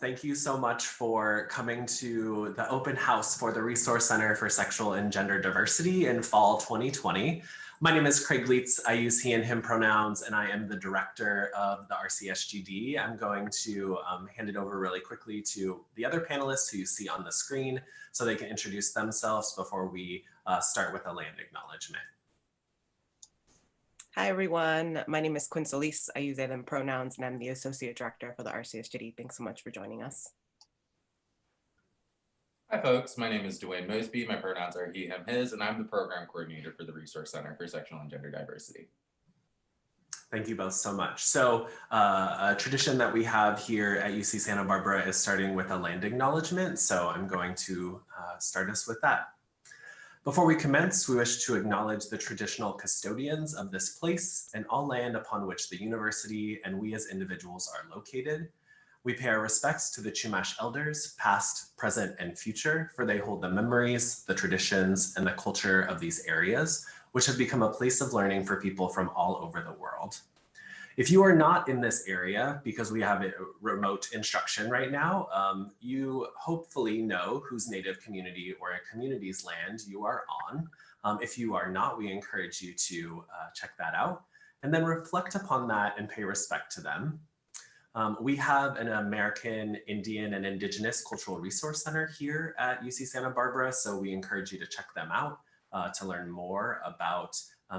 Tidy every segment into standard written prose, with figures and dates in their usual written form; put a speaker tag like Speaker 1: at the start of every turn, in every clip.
Speaker 1: Thank you so much for coming to the open house for the Resource Center for Sexual and Gender Diversity in fall 2020. My name is Craig Leitz. I use he and him pronouns, and I am the director of the RCSGD. I'm going to hand it over really quickly to the other panelists who you see on the screen so they can introduce themselves before we start with a land acknowledgement.
Speaker 2: Hi, everyone. My name is Quinn Solis. I use they, them pronouns, and I'm the Associate Director for the RCSGD. Thanks so much for joining us.
Speaker 3: Hi, folks. My name is Dwayne Mosby. My pronouns are he, him, his, and I'm the Program Coordinator for the Resource Center for Sexual and Gender Diversity.
Speaker 1: Thank you both so much. So a tradition that we have here at UC Santa Barbara is starting with a land acknowledgement. So I'm going to start us with that. Before we commence, we wish to acknowledge the traditional custodians of this place and all land upon which the university and we as individuals are located. We pay our respects to the Chumash elders, past, present, and future, for they hold the memories, the traditions, and the culture of these areas, which have become a place of learning for people from all over the world. If you are not in this area, because we have a remote instruction right now, you hopefully know whose native community or a community's land you are on. If you are not, we encourage you to check that out and then reflect upon that and pay respect to them. We have an American Indian and Indigenous Cultural Resource Center here at UC Santa Barbara, so we encourage you to check them out to learn more about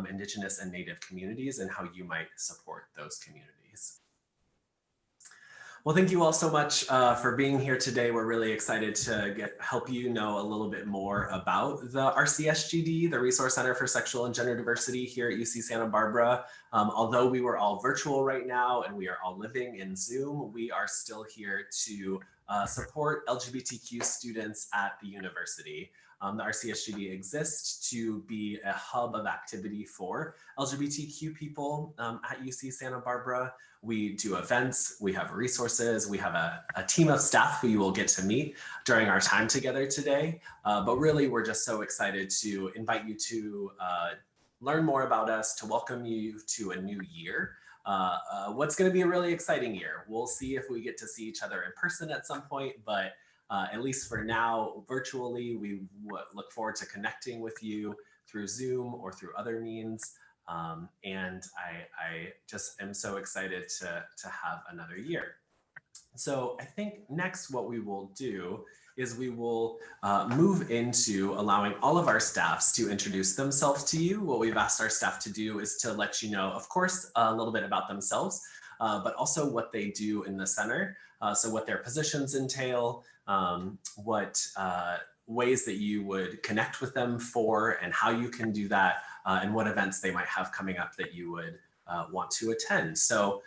Speaker 1: Indigenous and Native communities and how you might support those communities. Well, thank you all so much for being here today. We're really excited to help you know a little bit more about the RCSGD, the Resource Center for Sexual and Gender Diversity here at UC Santa Barbara. Although we were all virtual right now and we are all living in Zoom, we are still here to support LGBTQ students at the university. The RCSGD exists to be a hub of activity for LGBTQ people at UC Santa Barbara. We do events, we have resources, we have a team of staff who you will get to meet during our time together today. But really, we're just so excited to invite you to learn more about us, to welcome you to a new year. What's going to be a really exciting year. We'll see if we get to see each other in person at some point, but at least for now, virtually, we look forward to connecting with you through Zoom or through other means. And I just am so excited to have another year. So I think next what we will do is we will move into allowing all of our staffs to introduce themselves to you. What we've asked our staff to do is to let you know, of course, a little bit about themselves, but also what they do in the center. So what their positions entail, what ways that you would connect with them for and how you can do that, and what events they might have coming up that you would want to attend. So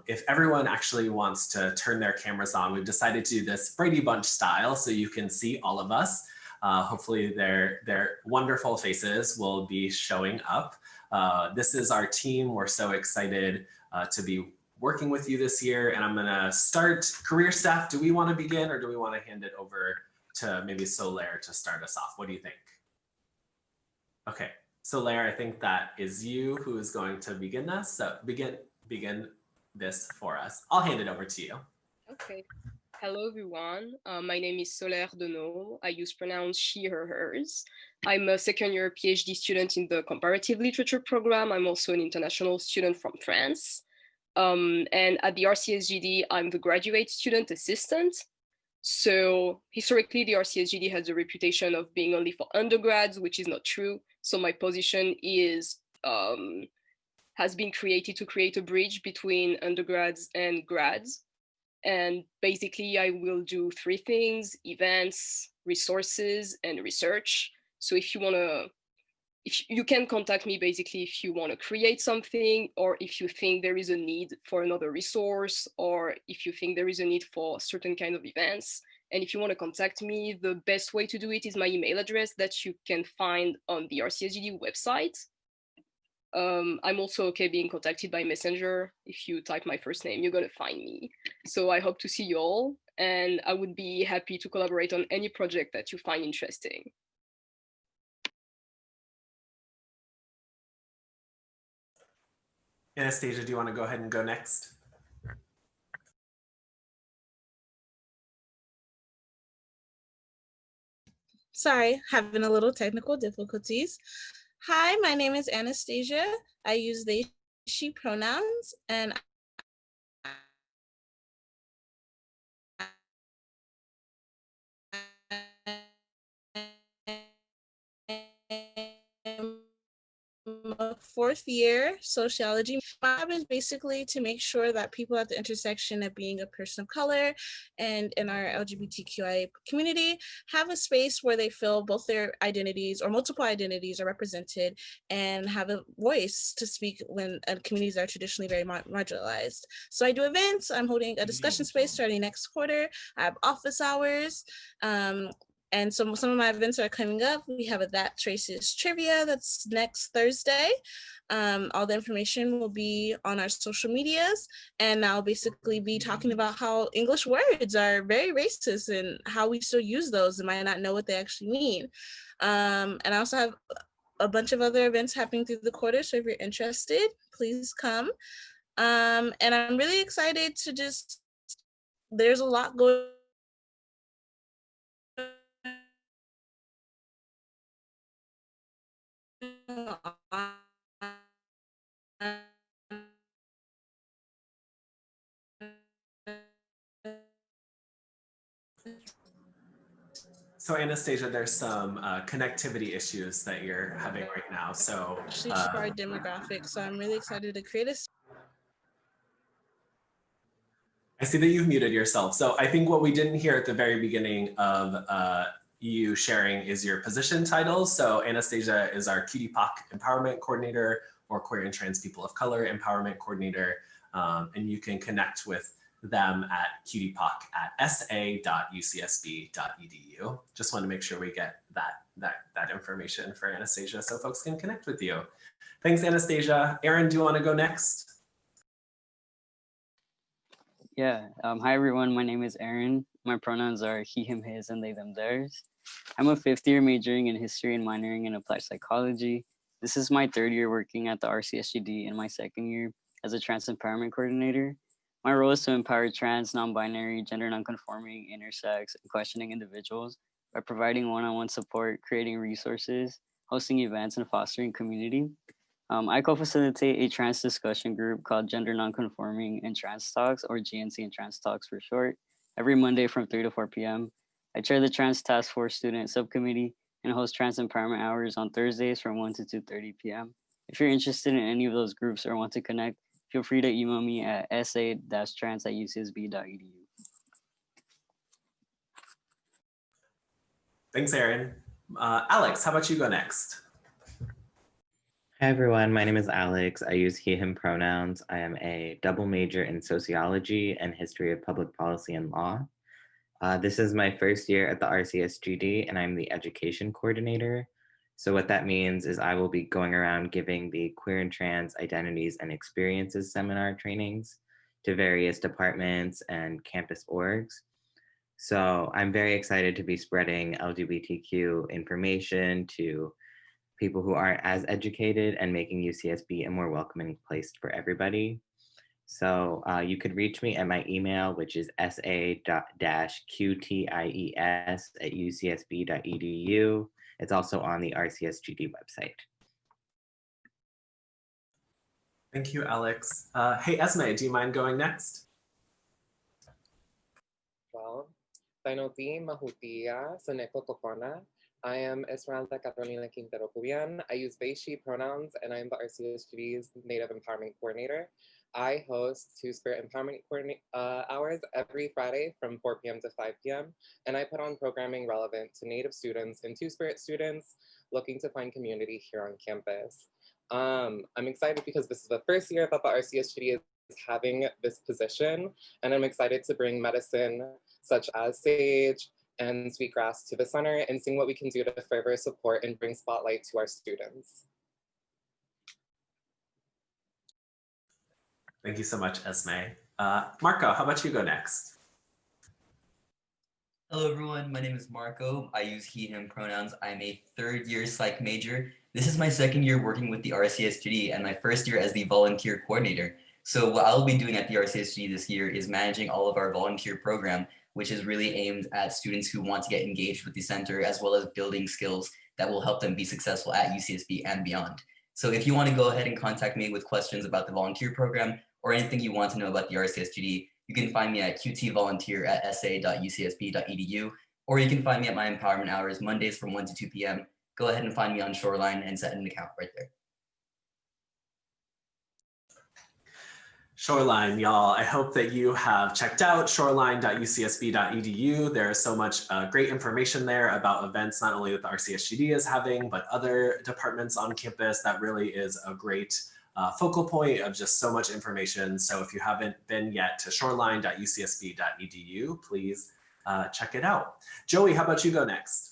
Speaker 1: if everyone actually wants to turn their cameras on, we've decided to do this Brady Bunch style so you can see all of us. Hopefully their wonderful faces will be showing up. This is our team. We're so excited to be working with you this year, and I'm gonna start career staff. Do we want to begin or do we want to hand it over to maybe Solaire to start us off? What do you think? Okay, Solaire, I think that is you who is going to begin this. So begin this for us. I'll hand it over to you.
Speaker 4: Okay. Hello, everyone. My name is Solaire Deneau. I use pronouns she, her, hers. I'm a second-year PhD student in the comparative literature program. I'm also an international student from France. And at the RCSGD, I'm the graduate student assistant. So historically, the RCSGD has a reputation of being only for undergrads, which is not true. So my position is has been created to create a bridge between undergrads and grads. And basically, I will do three things: events, resources, and research. So if you want to, if you can contact me basically if you want to create something, or if you think there is a need for another resource, or if you think there is a need for certain kind of events. And if you want to contact me, the best way to do it is my email address that you can find on the RCSGD website. I'm also okay being contacted by Messenger. If you type my first name, you're going to find me. So I hope to see you all, and I would be happy to collaborate on any project that you find interesting.
Speaker 1: Anastasia, do you want to go ahead and go next?
Speaker 5: Sorry, having a little technical difficulties. Hi, my name is Anastasia. I use they, she pronouns, and a fourth year sociology. My job is basically to make sure that people at the intersection of being a person of color and in our LGBTQIA community have a space where they feel both their identities or multiple identities are represented and have a voice to speak when communities are traditionally very marginalized. So I do events. I'm holding a discussion space starting next quarter. I have office hours. And some of my events are coming up. We have a That Traces Trivia that's next Thursday. All the information will be on our social medias, and I'll basically be talking about how English words are very racist and how we still use those and might not know what they actually mean. And I also have a bunch of other events happening through the quarter, so if you're interested, please come. And I'm really excited to there's a lot going on.
Speaker 1: So Anastasia, there's some connectivity issues that you're having right now. So
Speaker 5: Actually, for our demographic, so I'm really excited to create a.
Speaker 1: I see that you've muted yourself. So I think what we didn't hear at the very beginning of you sharing is your position titles. So Anastasia is our Cutie POC Empowerment Coordinator, or Queer and Trans People of Color Empowerment Coordinator. And you can connect with them at cutiepoc@sa.ucsb.edu. Just want to make sure we get that information for Anastasia so folks can connect with you. Thanks, Anastasia. Aaron, do you want to go next?
Speaker 6: Yeah, hi everyone, my name is Aaron. My pronouns are he, him, his, and they, them, theirs. I'm a fifth year majoring in history and minoring in applied psychology. This is my third year working at the RCSGD and my second year as a trans empowerment coordinator. My role is to empower trans, non-binary, gender non-conforming, intersex, and questioning individuals by providing one-on-one support, creating resources, hosting events, and fostering community. I co-facilitate a trans discussion group called Gender Nonconforming and Trans Talks, or GNC and Trans Talks for short, every Monday from 3 to 4 p.m. I chair the Trans Task Force Student Subcommittee and host Trans Empowerment Hours on Thursdays from 1 to 2:30 p.m. If you're interested in any of those groups or want to connect, feel free to email me at sa-trans@ucsb.edu.
Speaker 1: Thanks, Aaron. Alex, how about you go next?
Speaker 7: Hi everyone, my name is Alex. I use he, him pronouns. I am a double major in sociology and history of public policy and law. This is my first year at the RCSGD and I'm the education coordinator. So what that means is I will be going around giving the queer and trans identities and experiences seminar trainings to various departments and campus orgs. So I'm very excited to be spreading LGBTQ information to people who aren't as educated and making UCSB a more welcoming place for everybody. So you could reach me at my email, which is sa-qties@ucsb.edu. It's also on the RCSGD website.
Speaker 1: Thank you, Alex. Hey, Esme, do you mind going next?
Speaker 8: Well, Tainoti Mahutia Soneko Kokona. I am Esmeralda Catalina Quintero Cubian. I use they, she pronouns, and I'm the RCSGD's Native Empowerment Coordinator. I host Two-Spirit Empowerment Hours every Friday from 4 p.m. to 5 p.m. And I put on programming relevant to Native students and Two-Spirit students looking to find community here on campus. I'm excited because this is the first year that the RCSGD is having this position, and I'm excited to bring medicine such as sage and sweetgrass to the center and seeing what we can do to further support and bring spotlight to our students.
Speaker 1: Thank you so much, Esme. Marco, how about you go next?
Speaker 9: Hello everyone, my name is Marco. I use he, him pronouns. I'm a third year psych major. This is my second year working with the RCSGD and my first year as the volunteer coordinator. So what I'll be doing at the RCSGD this year is managing all of our volunteer program, which is really aimed at students who want to get engaged with the center, as well as building skills that will help them be successful at UCSB and beyond. So if you want to go ahead and contact me with questions about the volunteer program or anything you want to know about the RCSGD, you can find me at qtvolunteer@sa.ucsb.edu, or you can find me at my empowerment hours Mondays from 1 to 2 p.m. Go ahead and find me on Shoreline and set an account right there.
Speaker 1: Shoreline, y'all, I hope that you have checked out shoreline.ucsb.edu. There is so much great information there about events, not only that the RCSGD is having, but other departments on campus. That really is a great focal point of just so much information. So if you haven't been yet to shoreline.ucsb.edu, please check it out. Joey, how about you go next?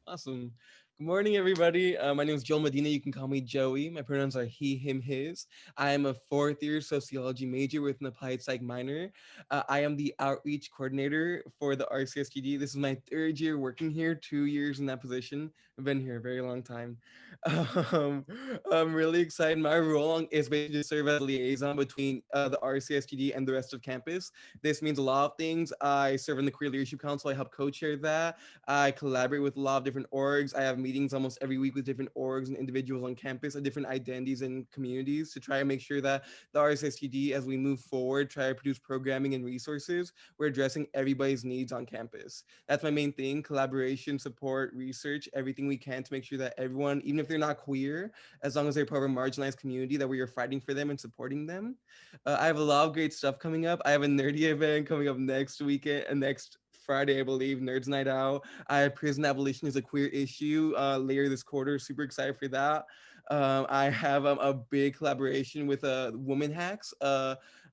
Speaker 10: Awesome. Good morning, everybody. My name is Joel Medina. You can call me Joey. My pronouns are he, him, his. I am a fourth-year sociology major with an applied psych minor. I am the outreach coordinator for the RCSGD. This is my third year working here, 2 years in that position. I've been here a very long time. I'm really excited. My role is basically to serve as a liaison between the RCSGD and the rest of campus. This means a lot of things. I serve in the Career Leadership Council. I help co-chair that. I collaborate with a lot of different orgs. I have meetings almost every week with different orgs and individuals on campus of different identities and communities to try and make sure that the RCSGD, as we move forward, try to produce programming and resources, we're addressing everybody's needs on campus. That's my main thing: collaboration, support, research, everything we can to make sure that everyone, even if they're not queer, as long as they're part of a marginalized community, that we are fighting for them and supporting them. I have a lot of great stuff coming up. I have a nerdy event coming up next weekend and next Friday, I believe, Nerds Night Out. I have Prison Abolition is a Queer Issue later this quarter. Super excited for that. I have a big collaboration with Woman Hacks,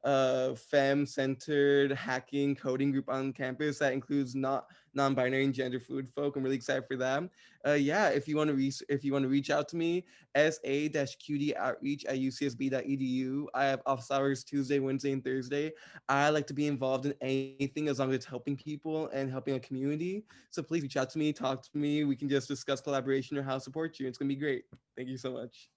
Speaker 10: femme-centered hacking coding group on campus that includes non-binary and gender fluid folk. I'm really excited for that. Yeah, if you want to reach out to me, sa-qdoutreach@ucsb.edu. I have office hours Tuesday, Wednesday, and Thursday. I like to be involved in anything as long as it's helping people and helping a community. So please reach out to me, talk to me. We can just discuss collaboration or how to support you. It's gonna be great. Thank you so much.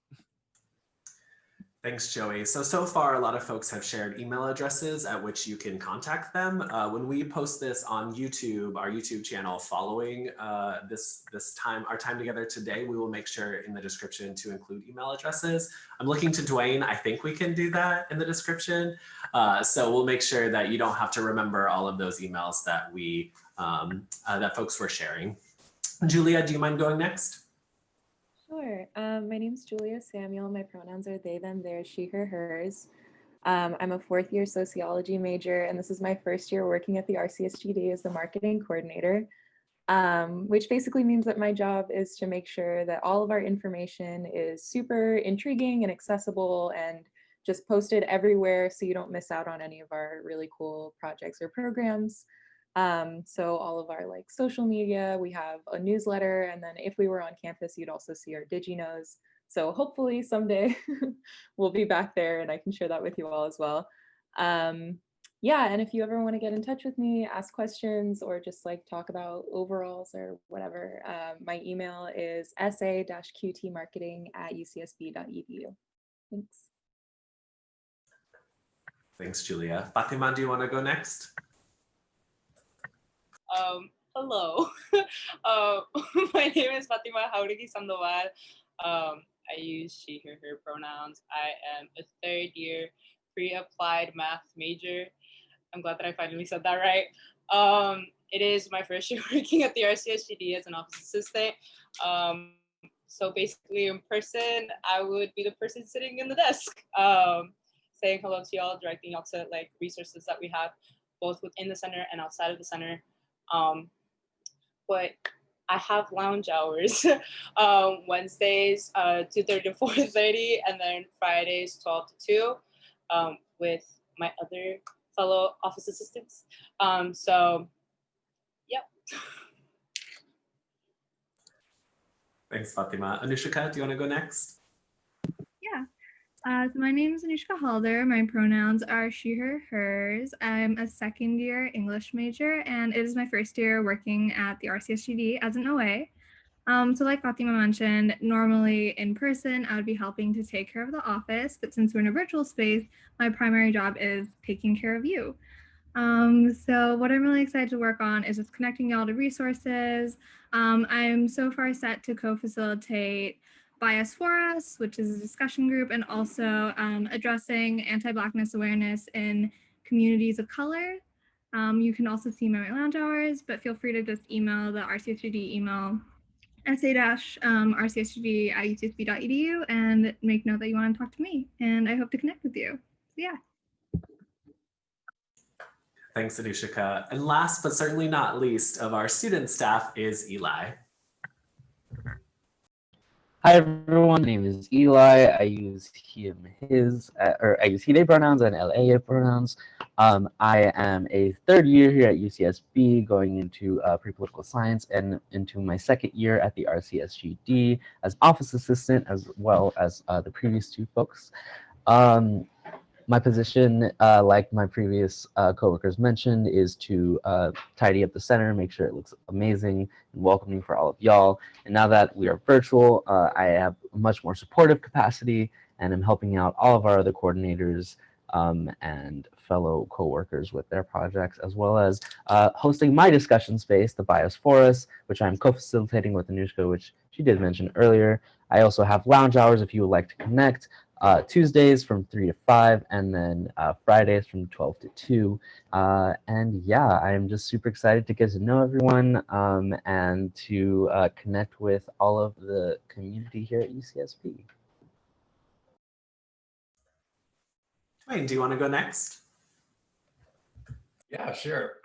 Speaker 1: Thanks, Joey. So far, a lot of folks have shared email addresses at which you can contact them. When we post this on YouTube, our YouTube channel, following our time together today, we will make sure in the description to include email addresses. I'm looking to Dwayne. I think we can do that in the description. So we'll make sure that you don't have to remember all of those emails that that folks were sharing. Julia, do you mind going next?
Speaker 11: Sure. My name is Julia Samuel. My pronouns are they, them, theirs, she, her, hers. I'm a fourth-year sociology major, and this is my first year working at the RCSGD as the marketing coordinator, which basically means that my job is to make sure that all of our information is super intriguing and accessible and just posted everywhere so you don't miss out on any of our really cool projects or programs. So all of our social media, we have a newsletter, and then if we were on campus, you'd also see our DigiKnows. So hopefully someday we'll be back there and I can share that with you all as well. Yeah, and if you ever want to get in touch with me, ask questions, or just talk about overalls or whatever, my email is sa-qtmarketing@ucsb.edu. Thanks.
Speaker 1: Thanks, Julia. Fatima, do you want to go next?
Speaker 12: Hello. My name is Fatima Jauregui Sandoval. I use she, her pronouns. I am a third-year pre-applied math major. I'm glad that I finally said that right. It is my first year working at the RCSGD as an office assistant. So basically in person, I would be the person sitting in the desk, saying hello to y'all, directing y'all to resources that we have both within the center and outside of the center. But I have lounge hours, Wednesdays 2:30 to 4:30, and then Fridays 12 to 2, with my other fellow office assistants. So, yep.
Speaker 1: Thanks, Fatima. Anushka, do you want to go next?
Speaker 13: Yeah. So my name is Anushka Halder. My pronouns are she, her, hers. I'm a second-year English major, and it is my first year working at the RCSGD as an OA. So like Fatima mentioned, normally in person, I would be helping to take care of the office, but since we're in a virtual space, my primary job is taking care of you. So what I'm really excited to work on is just connecting y'all to resources. I'm so far set to co-facilitate Bias for Us, which is a discussion group, and also addressing anti-Blackness awareness in communities of color. You can also see my lounge hours, but feel free to just email the RCSGD email sa-rcsgd@ucsb.edu and make note that you want to talk to me. And I hope to connect with you. So yeah.
Speaker 1: Thanks, Anushika. And last but certainly not least of our student staff is Eli.
Speaker 14: Hi everyone, my name is Eli. I use he, him, his, or I use he, they pronouns and LA pronouns. I am a third year here at UCSB, going into pre-political science and into my second year at the RCSGD as office assistant, as well as the previous two folks. My position, like my previous coworkers mentioned, is to tidy up the center, make sure it looks amazing and welcoming for all of y'all. And now that we are virtual, I have a much more supportive capacity, and I'm helping out all of our other coordinators and fellow coworkers with their projects, as well as hosting my discussion space, the Bias for Us, which I'm co-facilitating with Anushka, which she did mention earlier. I also have lounge hours if you would like to connect. Tuesdays from 3 to 5, and then Fridays from 12 to 2. And yeah, I am just super excited to get to know everyone and to connect with all of the community here at UCSB.
Speaker 1: Dwayne, do you want to go next?
Speaker 3: Yeah, sure.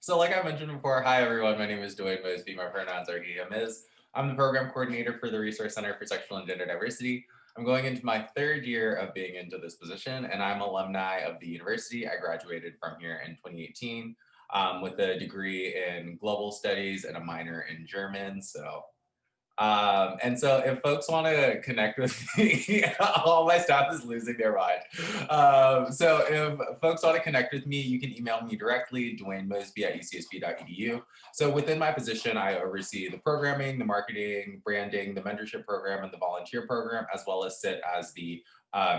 Speaker 3: So like I mentioned before, hi everyone, my name is Dwayne Mosby, my pronouns are he, him, his. I'm the program coordinator for the Resource Center for Sexual and Gender Diversity. I'm going into my third year of being into this position, and I'm alumni of the university. I graduated from here in 2018 with a degree in global studies and a minor in German. And so if folks want to connect with me, all my staff is losing their mind. So if folks want to connect with me, you can email me directly, dwaynemosby@ucsb.edu. So within my position, I oversee the programming, the marketing, branding, the mentorship program, and the volunteer program, as well as sit as the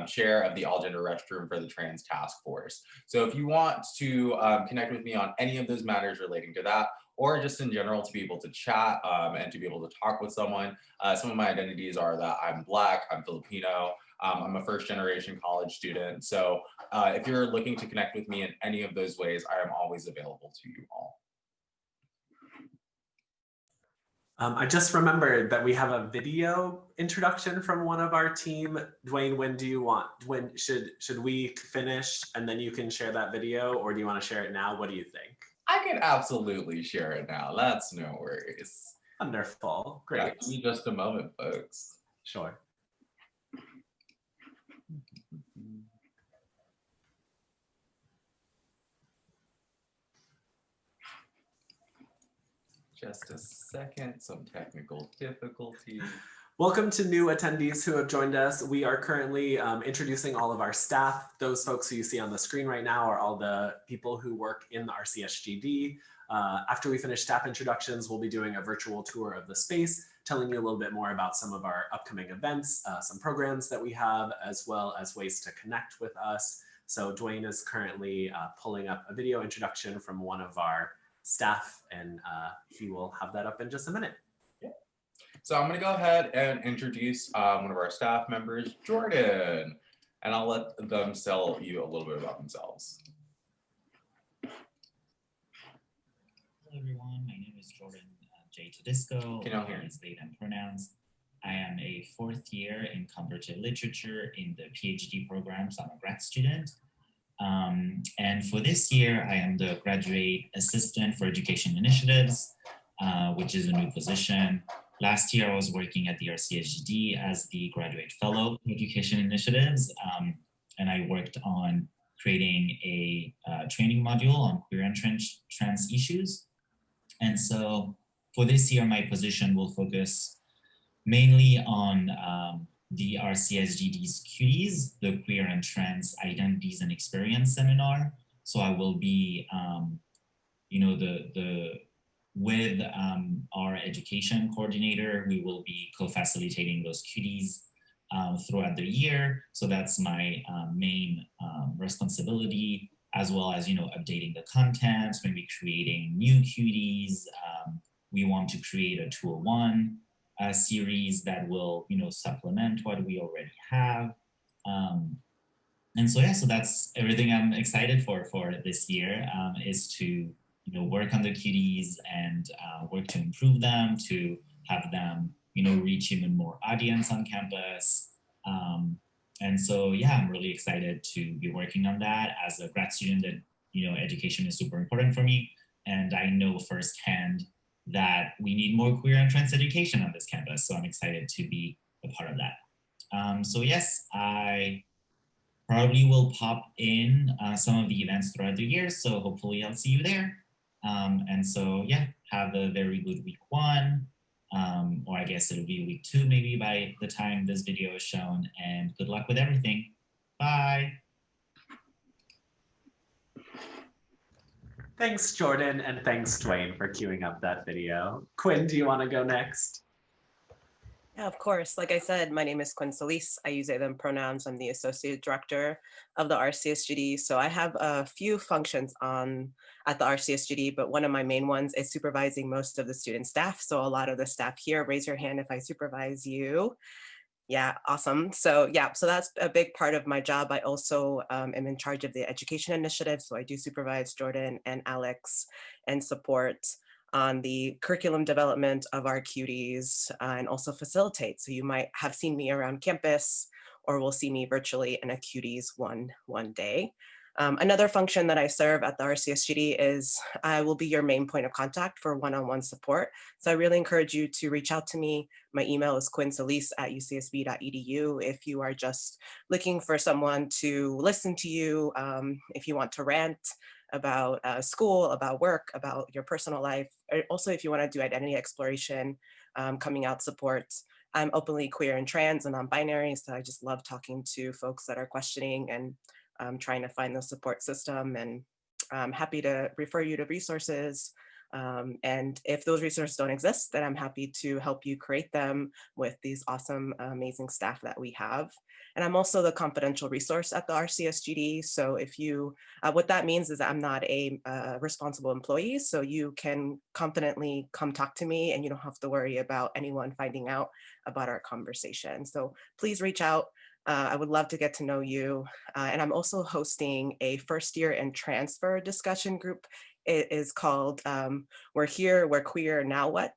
Speaker 3: chair of the all gender restroom for the trans task force. So if you want to connect with me on any of those matters relating to that, or just in general to be able to chat and to be able to talk with someone. Some of my identities are that I'm Black, I'm Filipino, I'm a first generation college student. So if you're looking to connect with me in any of those ways, I am always available to you all.
Speaker 1: I just remembered that we have a video introduction from one of our team. Dwayne, when should we finish and then you can share that video, or do you want to share it now? What do you think?
Speaker 3: I can absolutely share it now. That's no worries.
Speaker 1: Wonderful. Great.
Speaker 3: Yeah, give me just a moment, folks.
Speaker 1: Sure.
Speaker 3: Just a second, some technical difficulties.
Speaker 1: Welcome to new attendees who have joined us. We are currently introducing all of our staff. Those folks who you see on the screen right now are all the people who work in the RCSGD. After we finish staff introductions, we'll be doing a virtual tour of the space, telling you a little bit more about some of our upcoming events, some programs that we have, as well as ways to connect with us. So Dwayne is currently pulling up a video introduction from one of our staff, and he will have that up in just a minute.
Speaker 3: So I'm going to go ahead and introduce one of our staff members, Jordan, and I'll let them tell you a little bit about themselves.
Speaker 15: Hello everyone, my name is Jordan J. Tedisco.
Speaker 3: Can y'all hear me?
Speaker 15: They, them pronouns. I am a fourth year in comparative literature in the PhD program, so I'm a grad student. And for this year, I am the graduate assistant for education initiatives, which is a new position. Last year, I was working at the RCSGD as the graduate fellow in education initiatives, and I worked on creating a training module on queer and trans issues. And so for this year, my position will focus mainly on the RCSGD's QDs, the Queer and Trans Identities and Experience Seminar. So I will be, the with our education coordinator, we will be co-facilitating those QDs throughout the year. So that's my main responsibility, as well as, updating the content, maybe creating new QDs. We want to create a 201 series that will, supplement what we already have. And so, yeah, so that's everything I'm excited for this year, is to, work on the QDs and work to improve them, to have them, reach even more audience on campus. And so, yeah, I'm really excited to be working on that. As a grad student, that, education is super important for me. And I know firsthand that we need more queer and trans education on this campus. So I'm excited to be a part of that. So yes, I probably will pop in some of the events throughout the year. So hopefully I'll see you there. And so, yeah, have a very good week 1. Or I guess it'll be week 2 maybe by the time this video is shown, and good luck with everything. Bye.
Speaker 1: Thanks, Jordan, and thanks, Dwayne, for queuing up that video. Quinn, do you want to go next?
Speaker 2: Yeah, of course. Like I said, my name is Quinn Solis. I use they, them pronouns. I'm the Associate Director of the RCSGD. So I have a few functions at the RCSGD, but one of my main ones is supervising most of the student staff. So a lot of the staff here, raise your hand if I supervise you. Yeah, awesome. So yeah, so that's a big part of my job. I also am in charge of the education initiative. So I do supervise Jordan and Alex and support on the curriculum development of our QDs and also facilitate. So you might have seen me around campus or will see me virtually in a QDs one day. Another function that I serve at the RCSGD is I will be your main point of contact for one-on-one support. So I really encourage you to reach out to me. My email is quinnsolis@ucsb.edu if you are just looking for someone to listen to you, if you want to rant about school, about work, about your personal life, or also if you want to do identity exploration, coming out support. I'm openly queer and trans and non-binary, so I just love talking to folks that are questioning and trying to find the support system, and I'm happy to refer you to resources. And if those resources don't exist, then I'm happy to help you create them with these awesome, amazing staff that we have. And I'm also the confidential resource at the RCSGD. So if you, what that means is that I'm not a responsible employee. So you can confidently come talk to me and you don't have to worry about anyone finding out about our conversation. So please reach out. I would love to get to know you. And I'm also hosting a first year and transfer discussion group. It is called We're Here, We're Queer, Now What?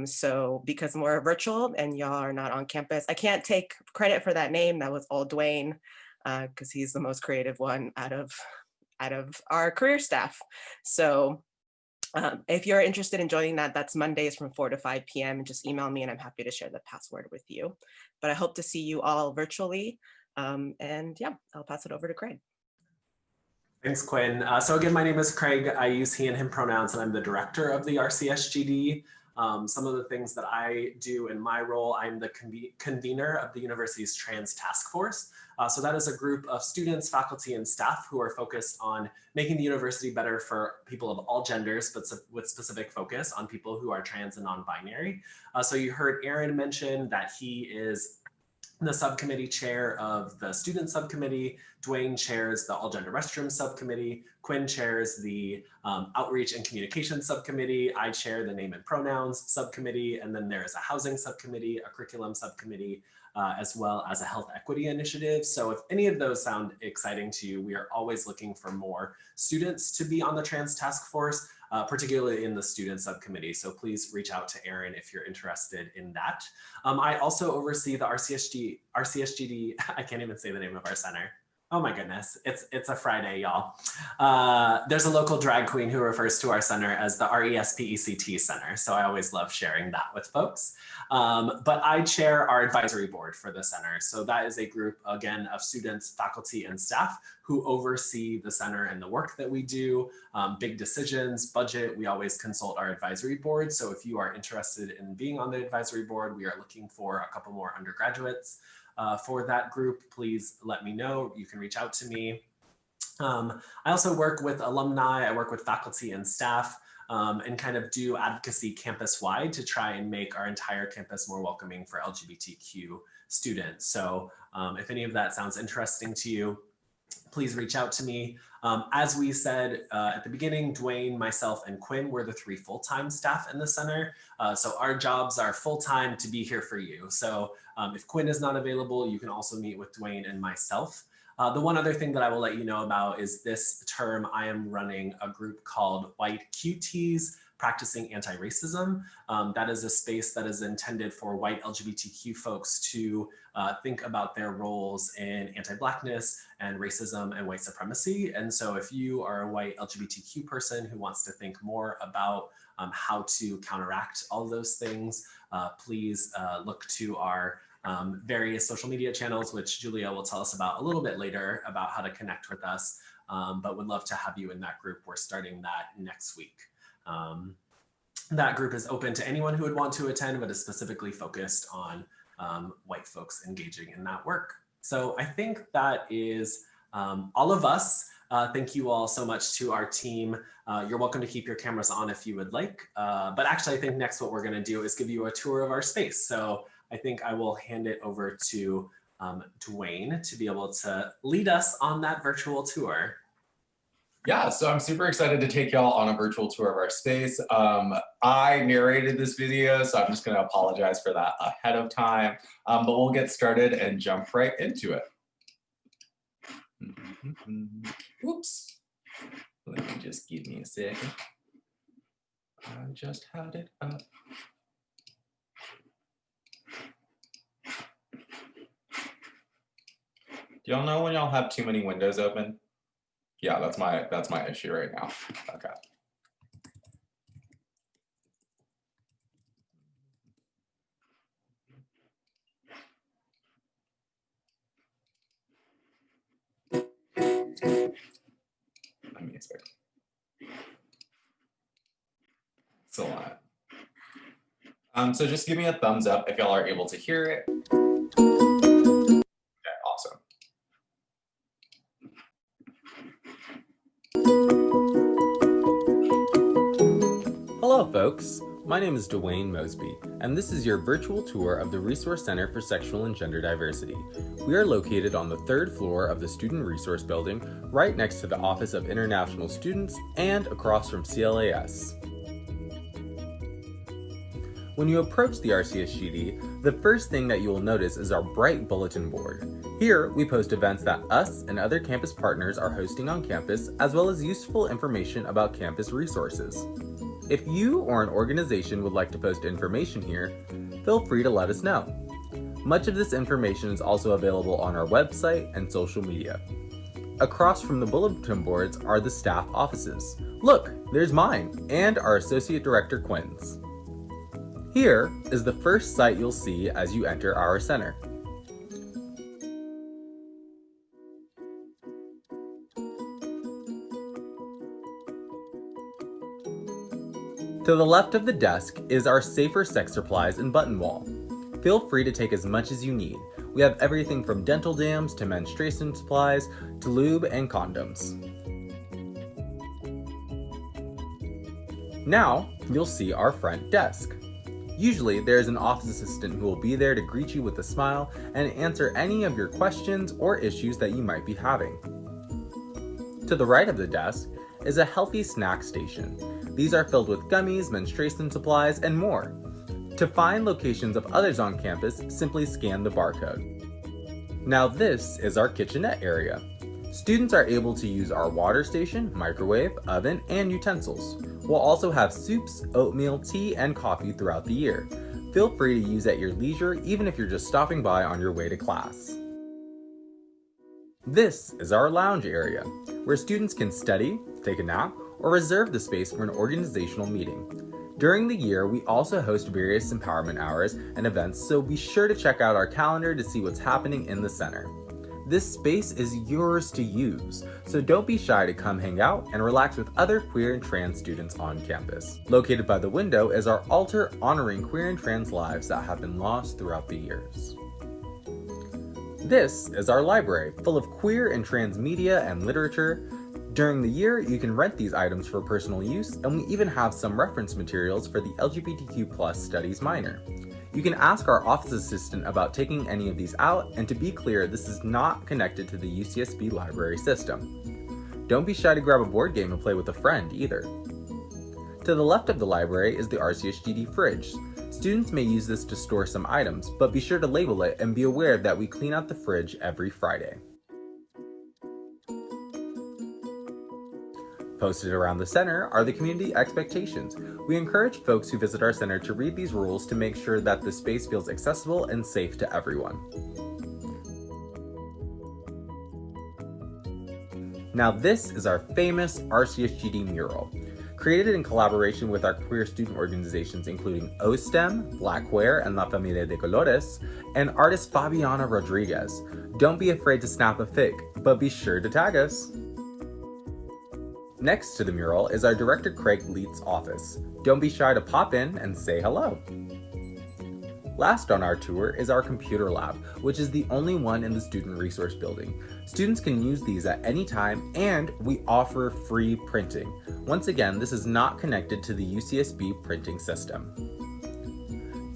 Speaker 2: So because we're virtual and y'all are not on campus, I can't take credit for that name. That was all Dwayne, because he's the most creative one out of our career staff. So if you're interested in joining that, that's Mondays from 4 to 5 p.m. and just email me and I'm happy to share the password with you. But I hope to see you all virtually. And yeah, I'll pass it over to Craig.
Speaker 1: Thanks, Quinn. So again, my name is Craig. I use he and him pronouns and I'm the director of the RCSGD. Some of the things that I do in my role, I'm the convener of the university's Trans Task Force. So that is a group of students, faculty, and staff who are focused on making the university better for people of all genders, but with specific focus on people who are trans and non-binary. So you heard Aaron mention that he is the subcommittee chair of the student subcommittee. Dwayne chairs the all gender restroom subcommittee. Quinn chairs the outreach and communication subcommittee. I chair the name and pronouns subcommittee. And then there is a housing subcommittee, a curriculum subcommittee, as well as a health equity initiative. So if any of those sound exciting to you, we are always looking for more students to be on the Trans Task Force, particularly in the student subcommittee. So please reach out to Aaron if you're interested in that. I also oversee the RCSGD, I can't even say the name of our center. Oh my goodness, it's a Friday, y'all. There's a local drag queen who refers to our center as the RESPECT Center. So I always love sharing that with folks. But I chair our advisory board for the center. So that is a group, again, of students, faculty, and staff who oversee the center and the work that we do, big decisions, budget, we always consult our advisory board. So if you are interested in being on the advisory board, we are looking for a couple more undergraduates for that group. Please let me know. You can reach out to me. I also work with alumni. I work with faculty and staff. and kind of do advocacy campus-wide to try and make our entire campus more welcoming for LGBTQ students. So if any of that sounds interesting to you, please reach out to me. As we said at the beginning, Dwayne, myself, and Quinn were the 3 full-time staff in the center. So our jobs are full-time to be here for you. So if Quinn is not available, you can also meet with Dwayne and myself. The one other thing that I will let you know about is this term I am running a group called White QTs Practicing Anti-Racism. That is a space that is intended for white LGBTQ folks to think about their roles in anti-Blackness and racism and white supremacy. And so if you are a white LGBTQ person who wants to think more about how to counteract all those things, please look to our various social media channels, which Julia will tell us about a little bit later about how to connect with us, but would love to have you in that group. We're starting that next week. That group is open to anyone who would want to attend, but is specifically focused on white folks engaging in that work. So I think that is all of us. Thank you all so much to our team. You're welcome to keep your cameras on if you would like, but actually I think next what we're gonna do is give you a tour of our space. So I think I will hand it over to Dwayne to be able to lead us on that virtual tour.
Speaker 3: Yeah, so I'm super excited to take y'all on a virtual tour of our space. I narrated this video, so I'm just gonna apologize for that ahead of time, but we'll get started and jump right into it. Oops, let me just give me a second. I just had it up. Do y'all know when y'all have too many windows open? Yeah, that's my issue right now. Okay. Let me expect. It's a lot. So just give me a thumbs up if y'all are able to hear it. Okay, awesome. Hello, folks. My name is Dwayne Mosby, and this is your virtual tour of the Resource Center for Sexual and Gender Diversity. We are located on the 3rd floor of the Student Resource Building, right next to the Office of International Students and across from CLAS. When you approach the RCSGD, the first thing that you will notice is our bright bulletin board. Here, we post events that us and other campus partners are hosting on campus, as well as useful information about campus resources. If you or an organization would like to post information here, feel free to let us know. Much of this information is also available on our website and social media. Across from the bulletin boards are the staff offices. Look, there's mine and our Associate Director Quinn's. Here is the first site you'll see as you enter our center. To the left of the desk is our safer sex supplies and button wall. Feel free to take as much as you need. We have everything from dental dams to menstruation supplies to lube and condoms. Now, you'll see our front desk. Usually, there's an office assistant who will be there to greet you with a smile and answer any of your questions or issues that you might be having. To the right of the desk is a healthy snack station. These are filled with gummies, menstruation supplies, and more. To find locations of others on campus, simply scan the barcode. Now this is our kitchenette area. Students are able to use our water station, microwave, oven, and utensils. We'll also have soups, oatmeal, tea, and coffee throughout the year. Feel free to use at your leisure, even if you're just stopping by on your way to class. This is our lounge area, where students can study, take a nap, or reserve the space for an organizational meeting. During the year, we also host various empowerment hours and events, so be sure to check out our calendar to see what's happening in the center. This space is yours to use, so don't be shy to come hang out and relax with other queer and trans students on campus. Located by the window is our altar honoring queer and trans lives that have been lost throughout the years. This is our library, full of queer and trans media and literature.
Speaker 16: During the year, you can rent these items for personal use, and we even have some reference materials for the LGBTQ+ studies minor. You can ask our office assistant about taking any of these out, and to be clear, this is not connected to the UCSB library system. Don't be shy to grab a board game and play with a friend either. To the left of the library is the RCSGD fridge. Students may use this to store some items, but be sure to label it and be aware that we clean out the fridge every Friday. Posted around the center are the community expectations. We encourage folks who visit our center to read these rules to make sure that the space feels accessible and safe to everyone. Now this is our famous RCSGD mural. Created in collaboration with our queer student organizations including OSTEM, Blackware, and La Familia de Colores, and artist Fabiana Rodriguez. Don't be afraid to snap a pic, but be sure to tag us. Next to the mural is our director Craig Leet's office. Don't be shy to pop in and say hello. Last on our tour is our computer lab, which is the only one in the Student Resource Building. Students can use these at any time, and we offer free printing. Once again, this is not connected to the UCSB printing system.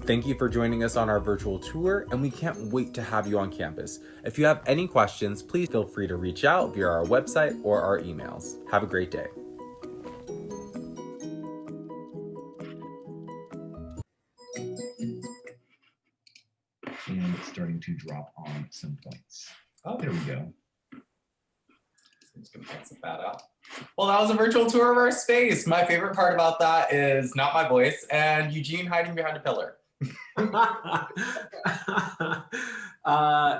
Speaker 16: Thank you for joining us on our virtual tour, and we can't wait to have you on campus. If you have any questions, please feel free to reach out via our website or our emails. Have a great day.
Speaker 17: And it's starting to drop on some points. Oh, there we go.
Speaker 3: Just gonna cancel that out. Well, that was a virtual tour of our space. My favorite part about that is not my voice and Eugene hiding behind a pillar.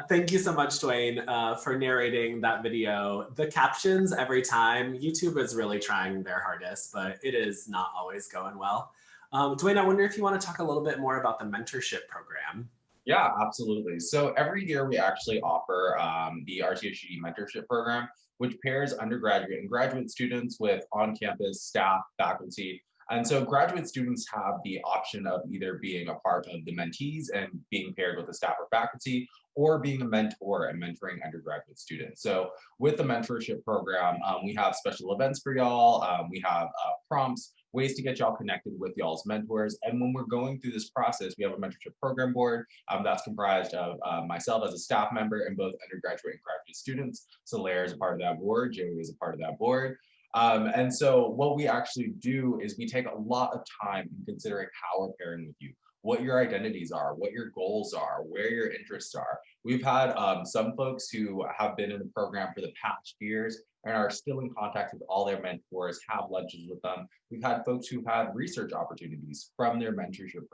Speaker 1: Thank you so much, Dwayne, for narrating that video. The captions every time, YouTube is really trying their hardest, but it is not always going well. Dwayne, I wonder if you want to talk a little bit more about the mentorship program.
Speaker 3: Yeah, absolutely. So every year we actually offer the RCSGD mentorship program, which pairs undergraduate and graduate students with on-campus staff, faculty. And so graduate students have the option of either being a part of the mentees and being paired with the staff or faculty, or being a mentor and mentoring undergraduate students. So with the mentorship program, we have special events for y'all. We have prompts, ways to get y'all connected with y'all's mentors. And when we're going through this process, we have a mentorship program board that's comprised of myself as a staff member and both undergraduate and graduate students. So Lair is a part of that board, Joey is a part of that board. And so what we actually do is we take a lot of time in considering how we're pairing with you, what your identities are, what your goals are, where your interests are. We've had some folks who have been in the program for the past years and are still in contact with all their mentors, have lunches with them. We've had folks who've had research opportunities from their mentorship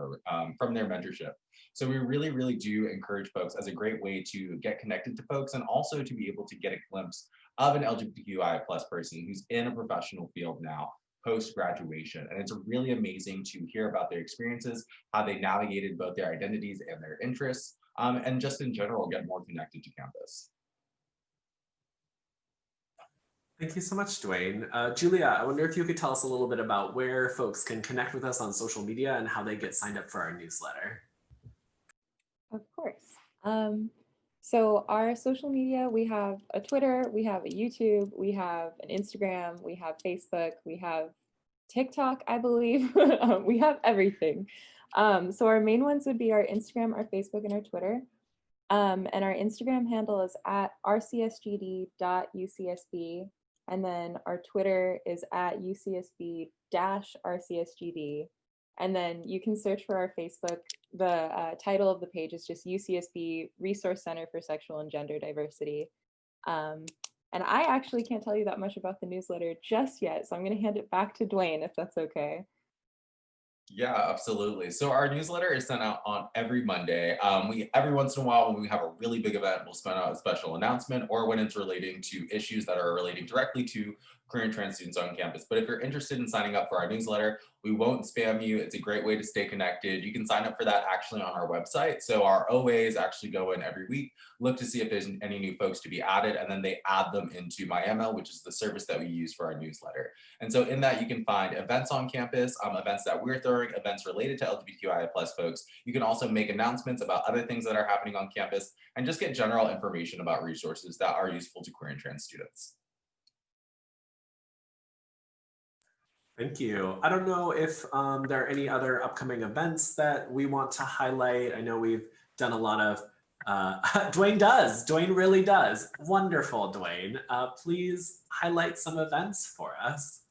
Speaker 3: So we really, really do encourage folks as a great way to get connected to folks and also to be able to get a glimpse of an LGBTQI+ person who's in a professional field now post-graduation. And it's really amazing to hear about their experiences, how they navigated both their identities and their interests, and just in general, get more connected to campus.
Speaker 1: Thank you so much, Dwayne. Julia, I wonder if you could tell us a little bit about where folks can connect with us on social media and how they get signed up for our newsletter.
Speaker 11: Of course. So our social media, we have a Twitter, we have a YouTube, we have an Instagram, we have Facebook, we have TikTok, I believe. We have everything. So our main ones would be our Instagram, our Facebook, and our Twitter. And our Instagram handle is at rcsgd.ucsb. And then our Twitter is at ucsb-rcsgd. And then you can search for our Facebook. The title of the page is just UCSB Resource Center for Sexual and Gender Diversity. And I actually can't tell you that much about the newsletter just yet, so I'm going to hand it back to Dwayne if that's okay.
Speaker 3: Yeah, absolutely. So our newsletter is sent out on every Monday. Every once in a while, when we have a really big event, we'll send out a special announcement, or when it's relating to issues that are relating directly to queer and trans students on campus. But if you're interested in signing up for our newsletter, we won't spam you. It's a great way to stay connected. You can sign up for that actually on our website. So our OAs actually go in every week, look to see if there's any new folks to be added, and then they add them into MyML, which is the service that we use for our newsletter. And so in that, you can find events on campus, events that we're throwing, events related to LGBTQIA+ folks. You can also make announcements about other things that are happening on campus and just get general information about resources that are useful to queer and trans students.
Speaker 1: Thank you. I don't know if there are any other upcoming events that we want to highlight. I know we've done a lot of, Dwayne does, Dwayne really does. Wonderful, Dwayne. Please highlight some events for us.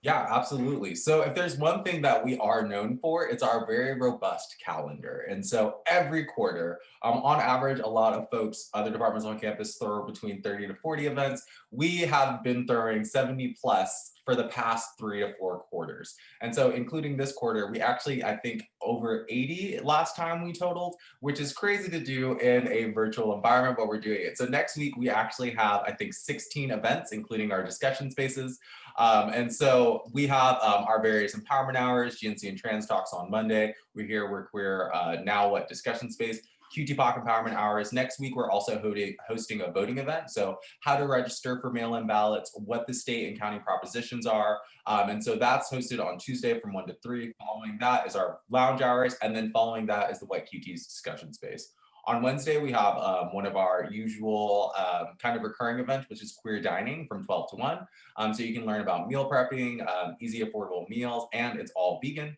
Speaker 3: Yeah, absolutely. So if there's one thing that we are known for, it's our very robust calendar. And so every quarter, on average, a lot of folks, other departments on campus throw between 30 to 40 events. We have been throwing 70 plus for the past 3 to 4 quarters. And so including this quarter, we actually, I think, over 80 last time we totaled, which is crazy to do in a virtual environment, but we're doing it. So next week, we actually have, I think, 16 events, including our discussion spaces. And so we have our various empowerment hours, GNC and trans talks on Monday. We're here, we're queer, now what discussion space, QTPOC empowerment hours. Next week, we're also hosting a voting event. So how to register for mail-in ballots, what the state and county propositions are. And so that's hosted on Tuesday from 1 to 3. Following that is our lounge hours. And then following that is the White QT's discussion space. On Wednesday, we have one of our usual kind of recurring events, which is queer dining from 12 to 1. So you can learn about meal prepping, easy, affordable meals, and it's all vegan.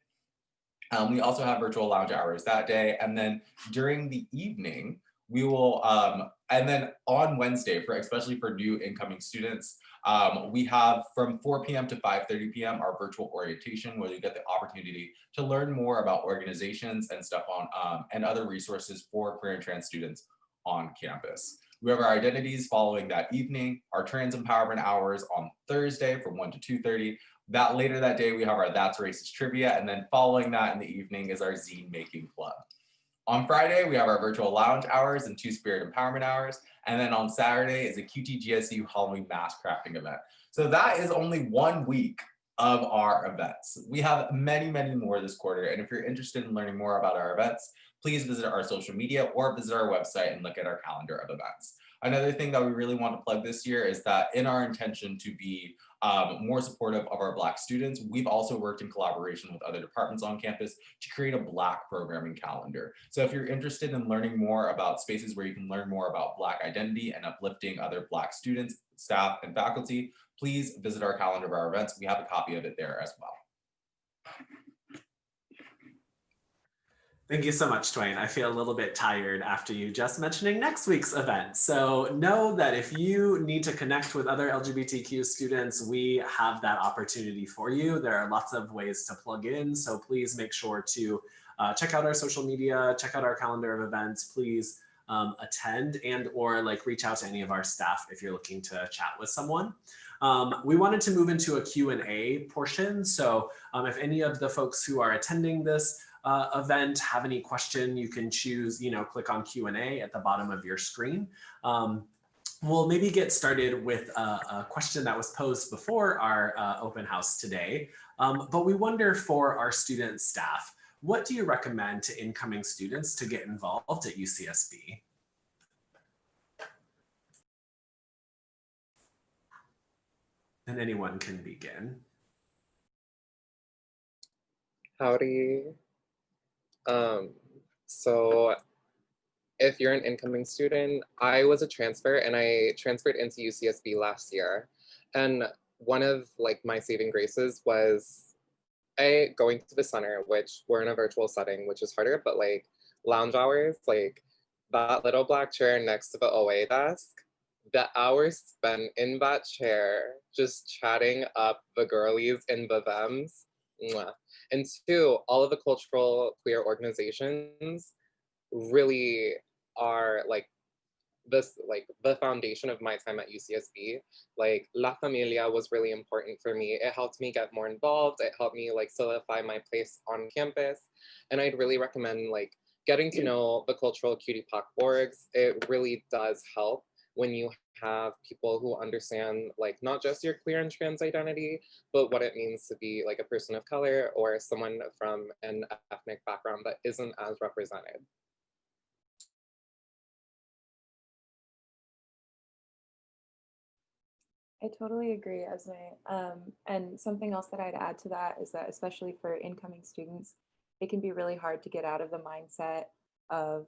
Speaker 3: We also have virtual lounge hours that day. And then during the evening, we will, and then on Wednesday, especially for new incoming students, we have from 4 p.m. to 5:30 p.m. our virtual orientation, where you get the opportunity to learn more about organizations and stuff on and other resources for queer and trans students on campus. We have our identities following that evening, our trans empowerment hours on Thursday from 1 to 2:30. That later that day, we have our That's Racist trivia. And then following that in the evening is our zine making club. On Friday, we have our virtual lounge hours and Two-Spirit empowerment hours. And then on Saturday is a QTGSU Halloween mask crafting event. So that is only 1 week of our events. We have many, many more this quarter. And if you're interested in learning more about our events, please visit our social media or visit our website and look at our calendar of events. Another thing that we really want to plug this year is that in our intention to be more supportive of our Black students, we've also worked in collaboration with other departments on campus to create a Black programming calendar. So if you're interested in learning more about spaces where you can learn more about Black identity and uplifting other Black students, staff, and faculty, please visit our calendar of our events. We have a copy of it there as well.
Speaker 1: Thank you so much, Dwayne. I feel a little bit tired after you just mentioning next week's event. So know that if you need to connect with other LGBTQ students, we have that opportunity for you. There are lots of ways to plug in. So please make sure to check out our social media, check out our calendar of events. Please attend and or reach out to any of our staff if you're looking to chat with someone. We wanted to move into a Q&A portion. So if any of the folks who are attending this event have any question, you can choose, click on Q&A at the bottom of your screen. We'll maybe get started with a question that was posed before our open house today, but we wonder for our student staff, what do you recommend to incoming students to get involved at UCSB? And anyone can begin.
Speaker 8: Howdy. So if you're an incoming student, I was a transfer and I transferred into UCSB last year. And one of my saving graces was going to the center, which we're in a virtual setting, which is harder, but lounge hours, that little black chair next to the OA desk, the hours spent in that chair, just chatting up the girlies and the thems. Mwah. And 2, all of the cultural queer organizations really are the foundation of my time at UCSB. La Familia was really important for me. It helped me get more involved. It helped me solidify my place on campus. And I'd really recommend getting to know the cultural QTPOC orgs. It really does help when you have people who understand not just your queer and trans identity, but what it means to be a person of color or someone from an ethnic background that isn't as represented.
Speaker 11: I totally agree, Esme. And something else that I'd add to that is that especially for incoming students, it can be really hard to get out of the mindset of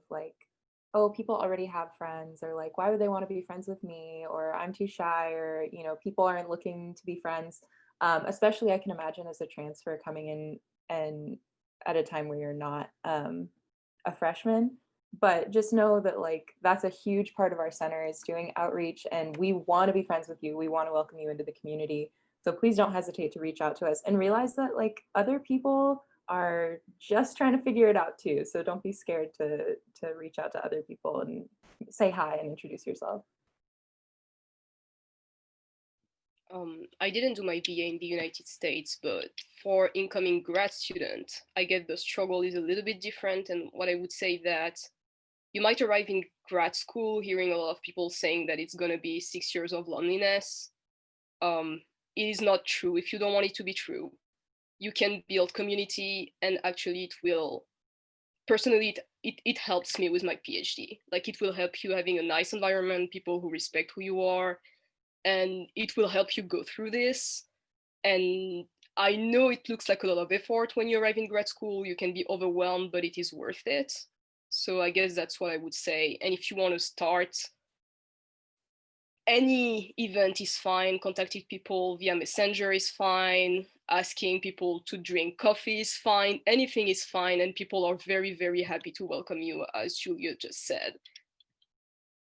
Speaker 11: oh, people already have friends, or why would they want to be friends with me, or I'm too shy, or people aren't looking to be friends. Especially I can imagine as a transfer coming in and at a time where you're not a freshman. But just know that like that's a huge part of our center is doing outreach, and we want to be friends with you. We want to welcome you into the community. So please don't hesitate to reach out to us and realize that like other people are just trying to figure it out too. So don't be scared to reach out to other people and say hi and introduce yourself.
Speaker 4: I didn't do my BA in the United States, but for incoming grad student, I get the struggle is a little bit different. And what I would say that you might arrive in grad school hearing a lot of people saying that it's going to be 6 years of loneliness. It is not true. If you don't want it to be true, you can build community, and actually it will, personally, it helps me with my PhD. Like it will help you having a nice environment, people who respect who you are, and it will help you go through this. And I know it looks like a lot of effort when you arrive in grad school, you can be overwhelmed, but it is worth it. So I guess that's what I would say. And if you want to start, any event is fine. Contacting people via Messenger is fine. Asking people to drink coffee is fine. Anything is fine. And people are very, very happy to welcome you, as Julia just said.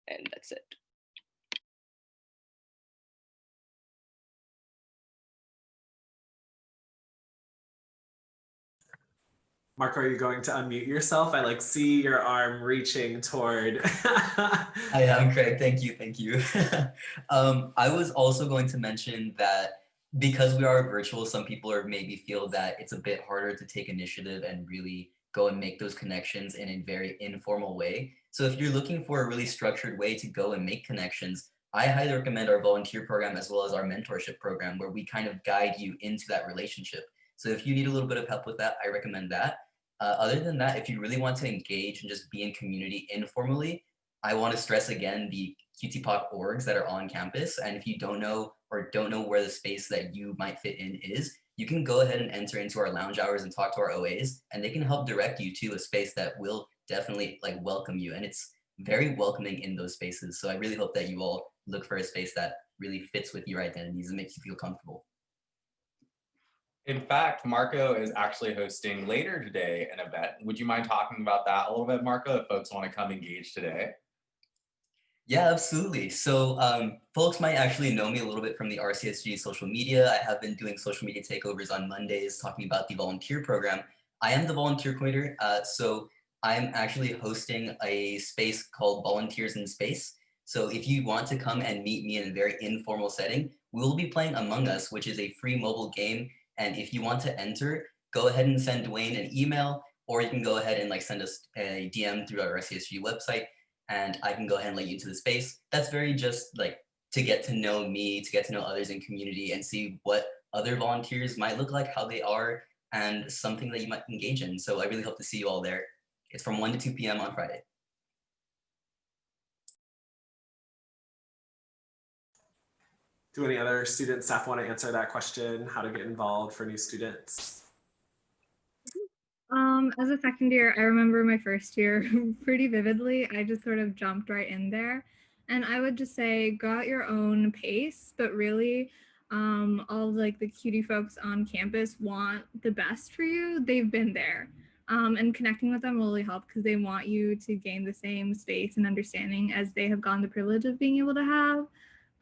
Speaker 4: And that's it.
Speaker 1: Marco, are you going to unmute yourself? I like see your arm reaching toward.
Speaker 9: Hi, I'm Craig. Thank you. Thank you. I was also going to mention that because we are virtual, some people are maybe feel that it's a bit harder to take initiative and really go and make those connections in a very informal way. So if you're looking for a really structured way to go and make connections, I highly recommend our volunteer program as well as our mentorship program, where we kind of guide you into that relationship. So if you need a little bit of help with that, I recommend that. Other than that, if you really want to engage and just be in community informally, I want to stress again the QTPOC orgs that are on campus. And if you don't know where the space that you might fit in is, you can go ahead and enter into our lounge hours and talk to our OAs, and they can help direct you to a space that will definitely like welcome you. And it's very welcoming in those spaces. So I really hope that you all look for a space that really fits with your identities and makes you feel comfortable.
Speaker 3: In fact, Marco is actually hosting later today an event. Would you mind talking about that a little bit, Marco, if folks want to come engage today?
Speaker 9: Yeah, absolutely. So folks might actually know me a little bit from the RCSGD social media. I have been doing social media takeovers on Mondays talking about the volunteer program. I am the volunteer coordinator, so I'm actually hosting a space called Volunteers in Space. So if you want to come and meet me in a very informal setting, we will be playing Among Us, which is a free mobile game. And if you want to enter, go ahead and send Dwayne an email, or you can go ahead and like send us a DM through our RCSG website, and I can go ahead and let you into the space. That's very just like to get to know me, to get to know others in community and see what other volunteers might look like, how they are, and something that you might engage in. So I really hope to see you all there. It's from 1 to 2 p.m. on Friday.
Speaker 1: Do any other student staff want to answer that question? How to get involved for new students?
Speaker 13: As a second year, I remember my first year pretty vividly. I just sort of jumped right in there. And I would just say, go at your own pace, but really all like the cutie folks on campus want the best for you. They've been there. And connecting with them will really help because they want you to gain the same space and understanding as they have gotten the privilege of being able to have.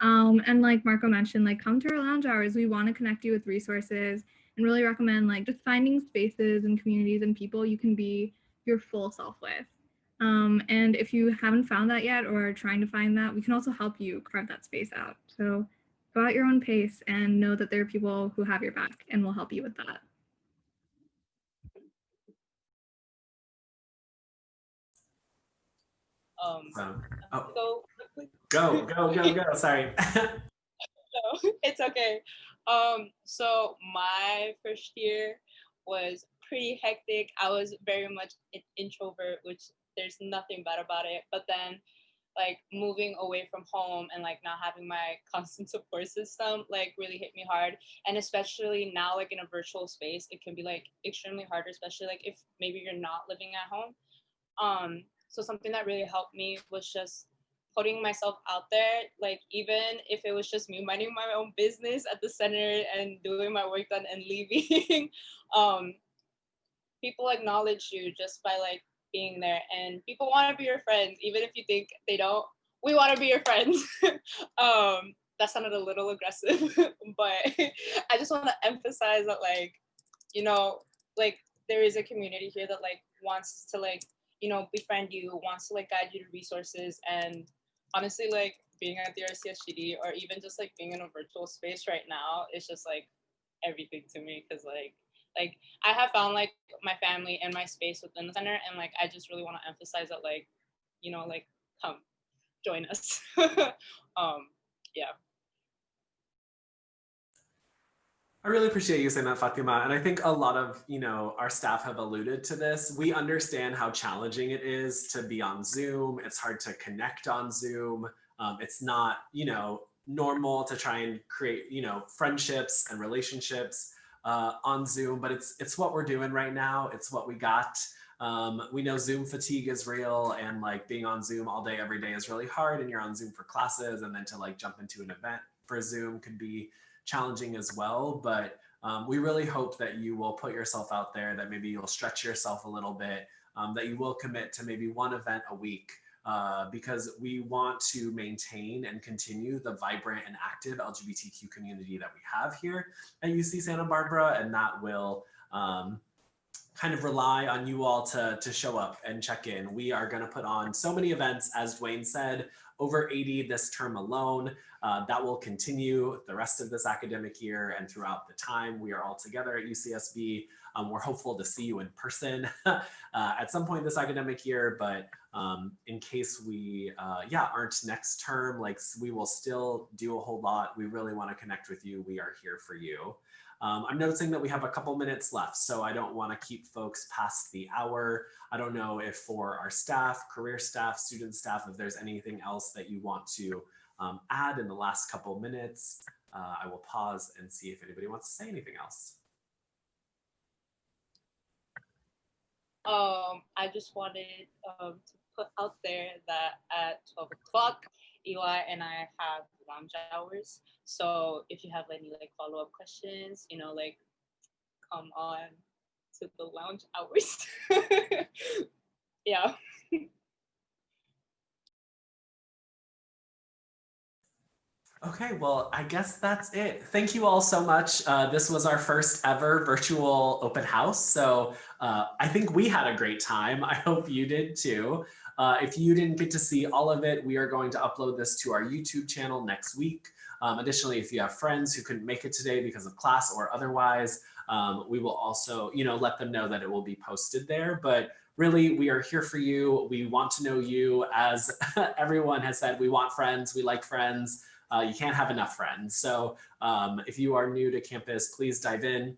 Speaker 13: And like Marco mentioned, like come to our lounge hours. We want to connect you with resources and really recommend like just finding spaces and communities and people you can be your full self with. And if you haven't found that yet or are trying to find that, we can also help you carve that space out. So go at your own pace and know that there are people who have your back and will help you with that.
Speaker 1: Oh. Go. Sorry.
Speaker 12: No, it's okay. So my first year was pretty hectic. I was very much an introvert, which there's nothing bad about it. But then like moving away from home and like not having my constant support system like really hit me hard. And especially now like in a virtual space, it can be like extremely hard, especially like if maybe you're not living at home. So something that really helped me was just putting myself out there, like even if it was just me minding my own business at the center and doing my work done and leaving, people acknowledge you just by like being there, and people want to be your friends even if you think they don't. We want to be your friends. That sounded a little aggressive, but I just want to emphasize that, like, you know, like there is a community here that like wants to like, you know, befriend you, wants to like guide you to resources. And honestly, like being at the RCSGD or even just like being in a virtual space right now is just like everything to me, because like I have found like my family and my space within the center, and like I just really want to emphasize that, like, you know, like come join us. Yeah.
Speaker 1: I really appreciate you saying that, Fatima. And I think a lot of, our staff have alluded to this. We understand how challenging it is to be on Zoom. It's hard to connect on Zoom. It's not, normal to try and create, friendships and relationships on Zoom, but it's what we're doing right now. It's what we got. We know Zoom fatigue is real, and like being on Zoom all day, every day is really hard, and you're on Zoom for classes, and then to like jump into an event for Zoom could be challenging as well. But we really hope that you will put yourself out there, that maybe you'll stretch yourself a little bit, that you will commit to maybe one event a week, because we want to maintain and continue the vibrant and active LGBTQ community that we have here at UC Santa Barbara, and that will kind of rely on you all to show up and check in. We are going to put on so many events, as Dwayne said, over 80 this term alone. That will continue the rest of this academic year and throughout the time we are all together at UCSB. We're hopeful to see you in person at some point this academic year, but in case we aren't next term, like we will still do a whole lot. We really want to connect with you. We are here for you. I'm noticing that we have a couple minutes left, so I don't want to keep folks past the hour. I don't know if for our staff, career staff, student staff, if there's anything else that you want to add in the last couple minutes. I will pause and see if anybody wants to say anything else.
Speaker 12: I just wanted to put out there that at 12 o'clock, Eli and I have lounge hours. So if you have any like follow-up questions, like come on to the lounge hours. Yeah.
Speaker 1: Okay, well, I guess that's it. Thank you all so much. This was our first ever virtual open house. So I think we had a great time. I hope you did too. If you didn't get to see all of it, we are going to upload this to our YouTube channel next week. Additionally, if you have friends who couldn't make it today because of class or otherwise, we will also, let them know that it will be posted there. But really, we are here for you. We want to know you. As everyone has said, we want friends. We like friends. You can't have enough friends. So if you are new to campus, please dive in.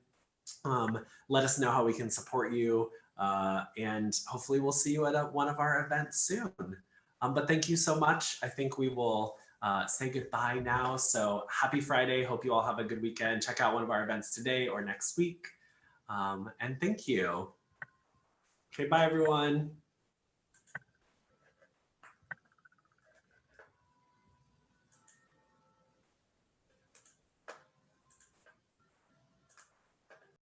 Speaker 1: Let us know how we can support you. And hopefully we'll see you at one of our events soon. But thank you so much. I think we will say goodbye now. So happy Friday. Hope you all have a good weekend. Check out one of our events today or next week. And thank you. Okay, bye everyone.